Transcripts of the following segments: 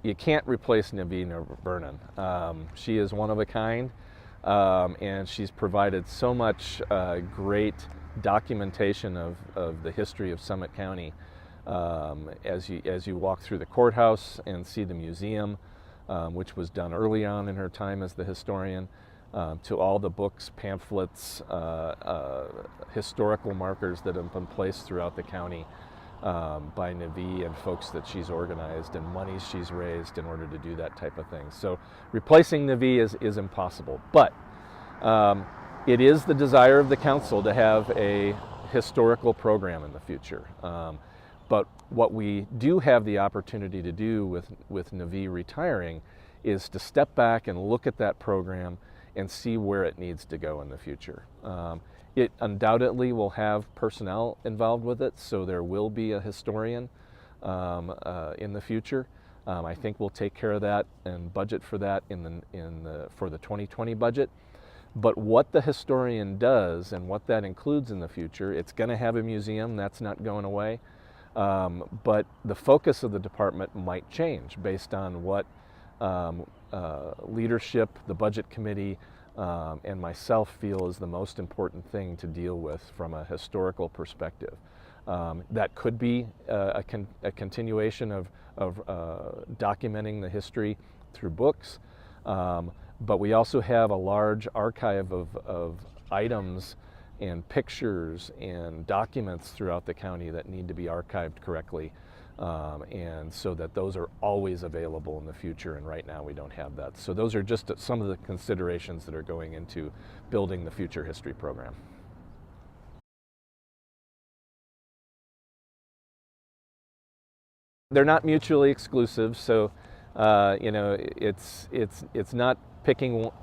you can't replace NaVee Vernon. She is one of a kind, and she's provided so much great documentation of the history of Summit County. As you walk through the courthouse and see the museum, which was done early on in her time as the historian, to all the books, pamphlets, historical markers that have been placed throughout the county by NaVee and folks that she's organized and monies she's raised in order to do that type of thing. So replacing NaVee is impossible, but it is the desire of the council to have a historical program in the future. But what we do have the opportunity to do with NaVee retiring is to step back and look at that program and see where it needs to go in the future. It undoubtedly will have personnel involved with it, so there will be a historian in the future. I think we'll take care of that and budget for that for the 2020 budget. But what the historian does and what that includes in the future, it's going to have a museum, that's not going away. But the focus of the department might change based on what leadership, the budget committee, and myself feel is the most important thing to deal with from a historical perspective. That could be a continuation of documenting the history through books, but we also have a large archive of items and pictures and documents throughout the county that need to be archived correctly, and so that those are always available in the future, and right now we don't have that. So those are just some of the considerations that are going into building the future history program. They're not mutually exclusive, so you know, it's not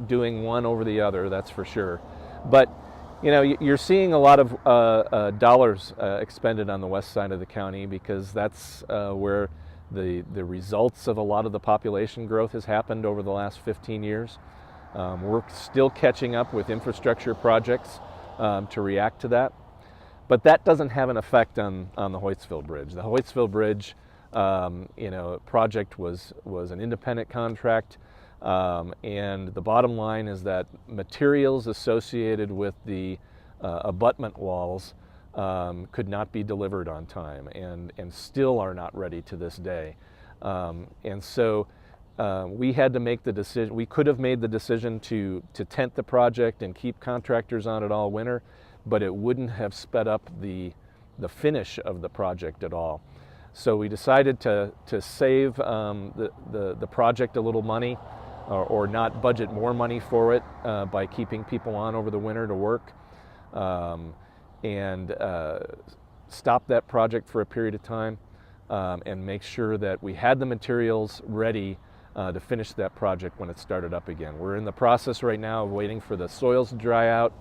doing one over the other, that's for sure. But you know, you're seeing a lot of dollars expended on the west side of the county because that's where the results of a lot of the population growth has happened over the last 15 years. We're still catching up with infrastructure projects to react to that. But that doesn't have an effect on the Hoytsville Bridge. The Hoytsville Bridge you know, project was an independent contract. And the bottom line is that materials associated with the abutment walls could not be delivered on time and still are not ready to this day. And so we had to make the decision. We could have made the decision to tent the project and keep contractors on it all winter, but it wouldn't have sped up the finish of the project at all. So we decided to save the project a little money, or not budget more money for it by keeping people on over the winter to work, and stop that project for a period of time and make sure that we had the materials ready to finish that project when it started up again. We're in the process right now of waiting for the soils to dry out.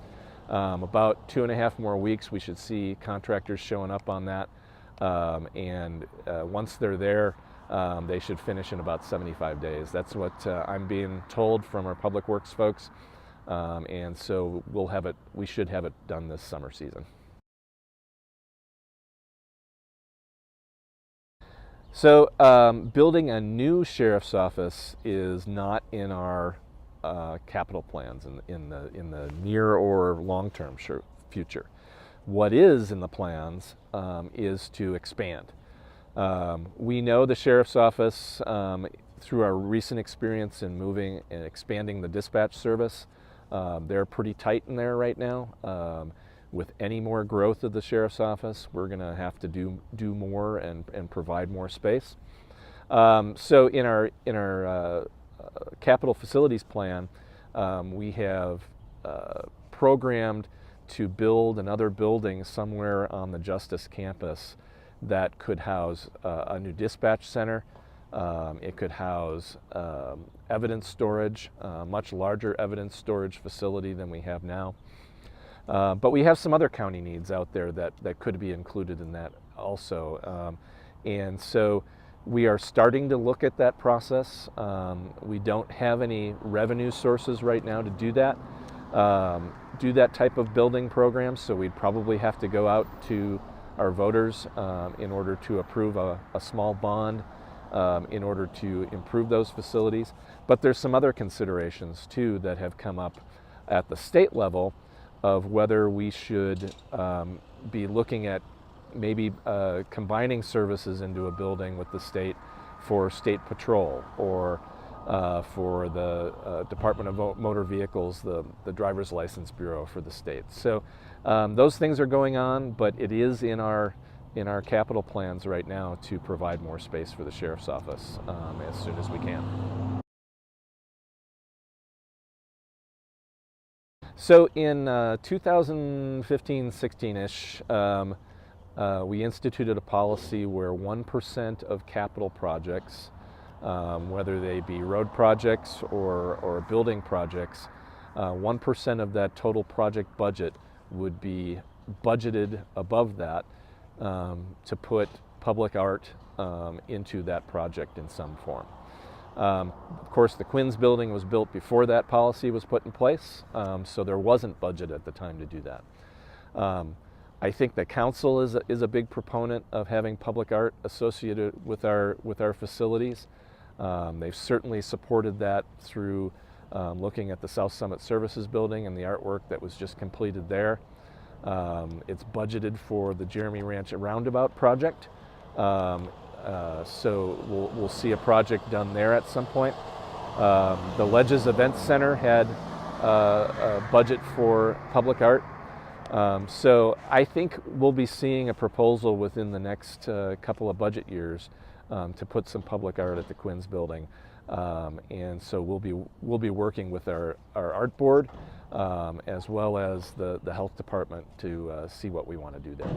About 2.5 more weeks we should see contractors showing up on that, and once they're there, they should finish in about 75 days. That's what I'm being told from our public works folks, and so we should have it done this summer season. So building a new sheriff's office is not in our capital plans in the near or long-term future. What is in the plans is to expand. We know the sheriff's office through our recent experience in moving and expanding the dispatch service. They're pretty tight in there right now. With any more growth of the sheriff's office, we're going to have to do more and provide more space. So in our capital facilities plan, we have programmed to build another building somewhere on the Justice campus that could house a new dispatch center. It could house evidence storage, a much larger evidence storage facility than we have now. But we have some other county needs out there that could be included in that also. And so we are starting to look at that process. We don't have any revenue sources right now to do that type of building program, so we'd probably have to go out to our voters in order to approve a small bond in order to improve those facilities. But there's some other considerations too that have come up at the state level of whether we should be looking at maybe combining services into a building with the state for state patrol, or for the Department of Motor Vehicles, the driver's license bureau for the state. So those things are going on, but it is in our capital plans right now to provide more space for the sheriff's office as soon as we can. So in 2015-16-ish, we instituted a policy where 1% of capital projects, whether they be road projects or building projects, 1% of that total project budget would be budgeted above that to put public art into that project in some form. Of course, the Quinn's building was built before that policy was put in place, so there wasn't budget at the time to do that. I think the council is a big proponent of having public art associated with our facilities. They've certainly supported that through looking at the South Summit Services building and the artwork that was just completed there. It's budgeted for the Jeremy Ranch Roundabout project. So we'll see a project done there at some point. The Ledges Events Center had a budget for public art. So I think we'll be seeing a proposal within the next couple of budget years to put some public art at the Quinn's building. And so we'll be working with our art board as well as the health department to see what we want to do there.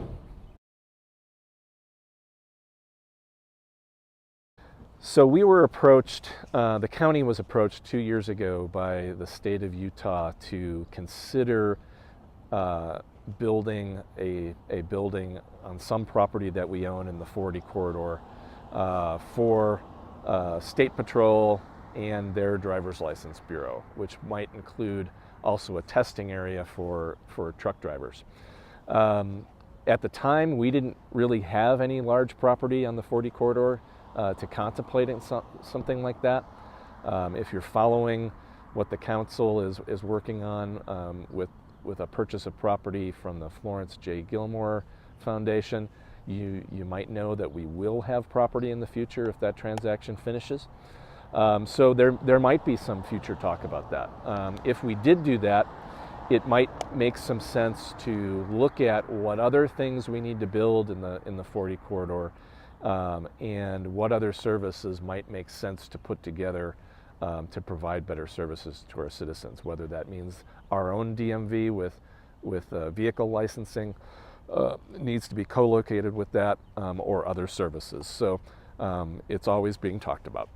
So we were approached, the county was approached 2 years ago by the state of Utah to consider building a building on some property that we own in the 40 corridor for State Patrol and their driver's license bureau, which might include also a testing area for truck drivers. At the time, we didn't really have any large property on the 40 corridor to contemplate something like that. If you're following what the council is working on with a purchase of property from the Florence J. Gilmore Foundation, you might know that we will have property in the future if that transaction finishes. So there might be some future talk about that. If we did do that, it might make some sense to look at what other things we need to build in the 40 corridor, and what other services might make sense to put together to provide better services to our citizens, whether that means our own DMV with vehicle licensing needs to be co-located with that, or other services. So it's always being talked about.